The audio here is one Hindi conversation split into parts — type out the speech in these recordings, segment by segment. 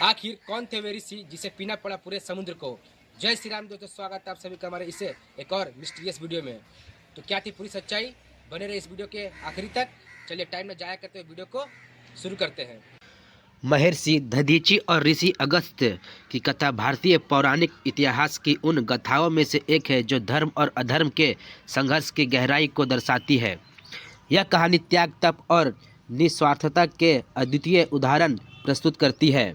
आखिर कौन थे वे ऋषि जिसे पीना पड़ा पूरे समुद्र को। जय श्री राम दोस्तों, स्वागत है आप सभी का हमारे इसे एक और मिस्टीरियस वीडियो में। तो क्या थी पूरी सच्चाई, बने रहे इस वीडियो के आखिरी तक। चलिए टाइम न जाया करते हुए वीडियो को शुरू करते हैं। महर्षि दधीचि और ऋषि अगस्त्य की कथा भारतीय पौराणिक इतिहास की उन गाथाओं में से एक है जो धर्म और अधर्म के संघर्ष की गहराई को दर्शाती है। यह कहानी त्याग, तप और निस्वार्थता के अद्वितीय उदाहरण प्रस्तुत करती है।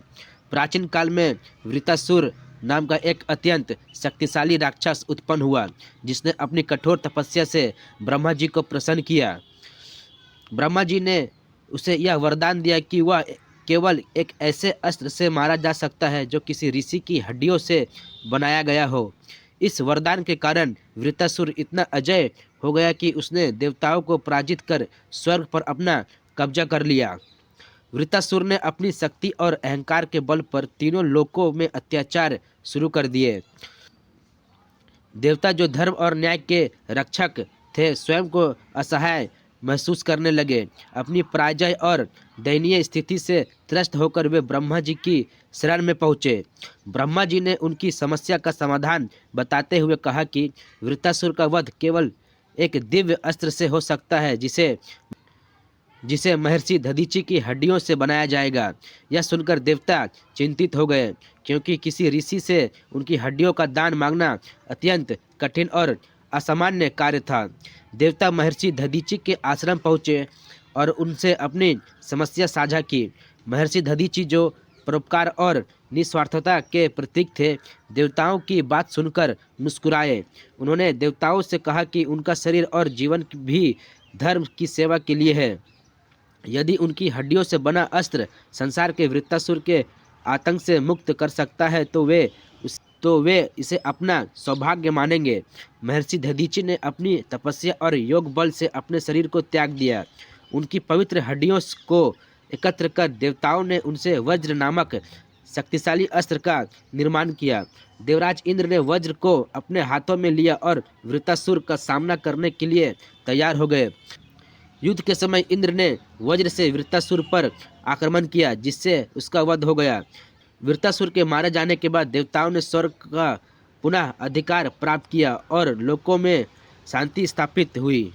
प्राचीन काल में वृत्रासुर नाम का एक अत्यंत शक्तिशाली राक्षस उत्पन्न हुआ, जिसने अपनी कठोर तपस्या से ब्रह्मा जी को प्रसन्न किया। ब्रह्मा जी ने उसे यह वरदान दिया कि वह केवल एक ऐसे अस्त्र से मारा जा सकता है जो किसी ऋषि की हड्डियों से बनाया गया हो। इस वरदान के कारण वृत्रासुर इतना अजय हो गया कि उसने देवताओं को पराजित कर स्वर्ग पर अपना कब्जा कर लिया। वृत्रासुर ने अपनी शक्ति और अहंकार के बल पर तीनों लोकों में अत्याचार शुरू कर दिए। देवता, जो धर्म और न्याय के रक्षक थे, स्वयं को असहाय महसूस करने लगे। अपनी पराजय और दयनीय स्थिति से त्रस्त होकर वे ब्रह्मा जी की शरण में पहुँचे। ब्रह्मा जी ने उनकी समस्या का समाधान बताते हुए कहा कि वृत्रासुर का वध केवल एक दिव्य अस्त्र से हो सकता है, जिसे महर्षि दधीचि की हड्डियों से बनाया जाएगा। यह सुनकर देवता चिंतित हो गए, क्योंकि किसी ऋषि से उनकी हड्डियों का दान मांगना अत्यंत कठिन और असामान्य कार्य था। देवता महर्षि दधीचि के आश्रम पहुँचे और उनसे अपनी समस्या साझा की। महर्षि दधीचि, जो परोपकार और निस्वार्थता के प्रतीक थे, देवताओं की बात सुनकर मुस्कुराए। उन्होंने देवताओं से कहा कि उनका शरीर और जीवन भी धर्म की सेवा के लिए है। यदि उनकी हड्डियों से बना अस्त्र संसार के वृत्रासुर के आतंक से मुक्त कर सकता है तो वे इसे अपना सौभाग्य मानेंगे। महर्षि दधीचि ने अपनी तपस्या और योग बल से अपने शरीर को त्याग दिया। उनकी पवित्र हड्डियों को एकत्र कर देवताओं ने उनसे वज्र नामक शक्तिशाली अस्त्र का निर्माण किया। देवराज इंद्र ने वज्र को अपने हाथों में लिया और वृत्रासुर का सामना करने के लिए तैयार हो गए। युद्ध के समय इंद्र ने वज्र से वृत्रासुर पर आक्रमण किया, जिससे उसका वध हो गया। वृत्रासुर के मारे जाने के बाद देवताओं ने स्वर्ग का पुनः अधिकार प्राप्त किया और लोकों में शांति स्थापित हुई।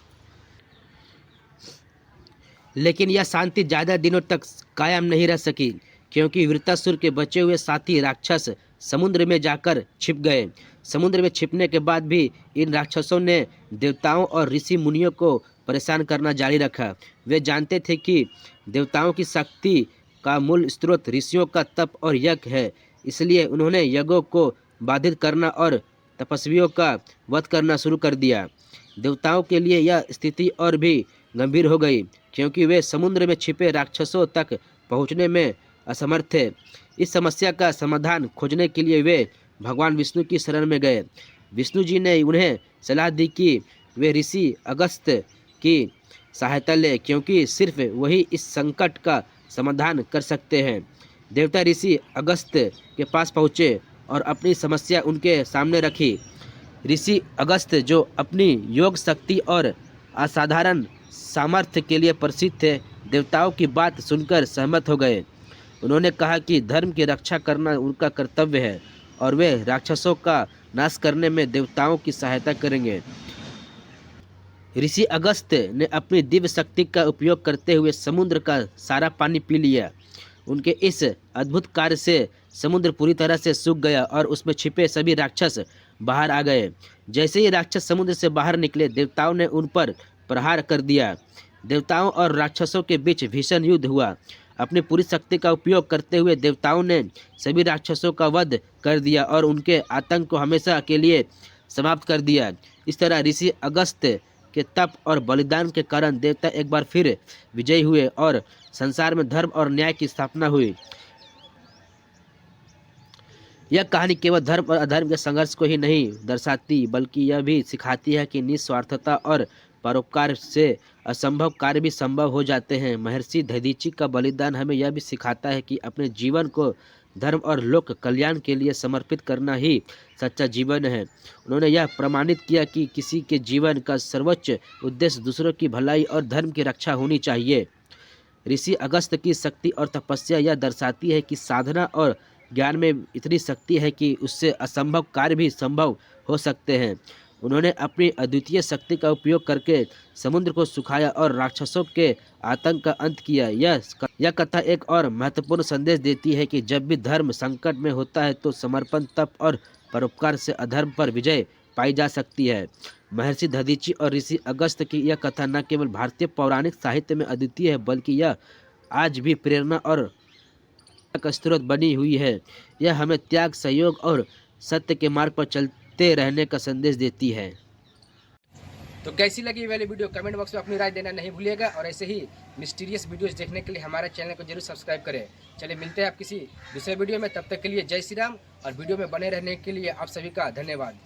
लेकिन यह शांति ज़्यादा दिनों तक कायम नहीं रह सकी, क्योंकि वृत्रासुर के बचे हुए साथी राक्षस समुद्र में जाकर छिप गए। समुद्र में छिपने के बाद भी इन राक्षसों ने देवताओं और ऋषि मुनियों को परेशान करना जारी रखा। वे जानते थे कि देवताओं की शक्ति का मूल स्रोत ऋषियों का तप और यज्ञ है, इसलिए उन्होंने यज्ञों को बाधित करना और तपस्वियों का वध करना शुरू कर दिया। देवताओं के लिए यह स्थिति और भी गंभीर हो गई, क्योंकि वे समुद्र में छिपे राक्षसों तक पहुंचने में असमर्थ थे। इस समस्या का समाधान खोजने के लिए वे भगवान विष्णु की शरण में गए। विष्णु जी ने उन्हें सलाह दी कि वे ऋषि अगस्त्य की सहायता लें, क्योंकि सिर्फ वही इस संकट का समाधान कर सकते हैं। देवता ऋषि अगस्त्य के पास पहुँचे और अपनी समस्या उनके सामने रखी। ऋषि अगस्त्य, जो अपनी योग शक्ति और असाधारण सामर्थ्य के लिए प्रसिद्ध थे, देवताओं की बात सुनकर सहमत हो गए। उन्होंने कहा कि धर्म की रक्षा करना उनका कर्तव्य है और वे राक्षसों का नाश करने में देवताओं की सहायता करेंगे। ऋषि अगस्त्य ने अपनी दिव्य शक्ति का उपयोग करते हुए समुद्र का सारा पानी पी लिया। उनके इस अद्भुत कार्य से समुद्र पूरी तरह से सूख गया और उसमें छिपे सभी राक्षस बाहर आ गए। जैसे ही राक्षस समुद्र से बाहर निकले, देवताओं ने उन पर प्रहार कर दिया। देवताओं और राक्षसों के बीच भीषण युद्ध हुआ। अपनी पूरी शक्ति का उपयोग करते हुए देवताओं ने सभी राक्षसों का वध कर दिया और उनके आतंक को हमेशा के लिए समाप्त कर दिया। इस तरह ऋषि अगस्त्य के तप और बलिदान के कारण देवता एक बार फिर विजयी हुए और संसार में धर्म और न्याय की स्थापना हुई। यह कहानी केवल धर्म और अधर्म के संघर्ष को ही नहीं दर्शाती, बल्कि यह भी सिखाती है कि निस्वार्थता और परोपकार से असंभव कार्य भी संभव हो जाते हैं। महर्षि दधीचि का बलिदान हमें यह भी सिखाता है कि अपने जीवन को धर्म और लोक कल्याण के लिए समर्पित करना ही सच्चा जीवन है। उन्होंने यह प्रमाणित किया कि किसी के जीवन का सर्वोच्च उद्देश्य दूसरों की भलाई और धर्म की रक्षा होनी चाहिए। ऋषि अगस्त की शक्ति और तपस्या यह दर्शाती है कि साधना और ज्ञान में इतनी शक्ति है कि उससे असंभव कार्य भी संभव हो सकते हैं। उन्होंने अपनी अद्वितीय शक्ति का उपयोग करके समुद्र को सुखाया और राक्षसों के आतंक का अंत किया। यह कथा एक और महत्वपूर्ण संदेश देती है कि जब भी धर्म संकट में होता है तो समर्पण, तप और परोपकार से अधर्म पर विजय पाई जा सकती है। महर्षि दधीची और ऋषि अगस्त की यह कथा न केवल भारतीय पौराणिक साहित्य में अद्वितीय है, बल्कि यह आज भी प्रेरणा और का स्रोत बनी हुई है। यह हमें त्याग, सहयोग और सत्य के मार्ग पर चलते रहने का संदेश देती है। तो कैसी लगी ये वाली वीडियो कमेंट बॉक्स में अपनी राय देना नहीं भूलिएगा, और ऐसे ही मिस्टीरियस वीडियोस देखने के लिए हमारे चैनल को जरूर सब्सक्राइब करें। चलिए मिलते हैं आप किसी दूसरे वीडियो में, तब तक के लिए जय श्री राम, और वीडियो में बने रहने के लिए आप सभी का धन्यवाद।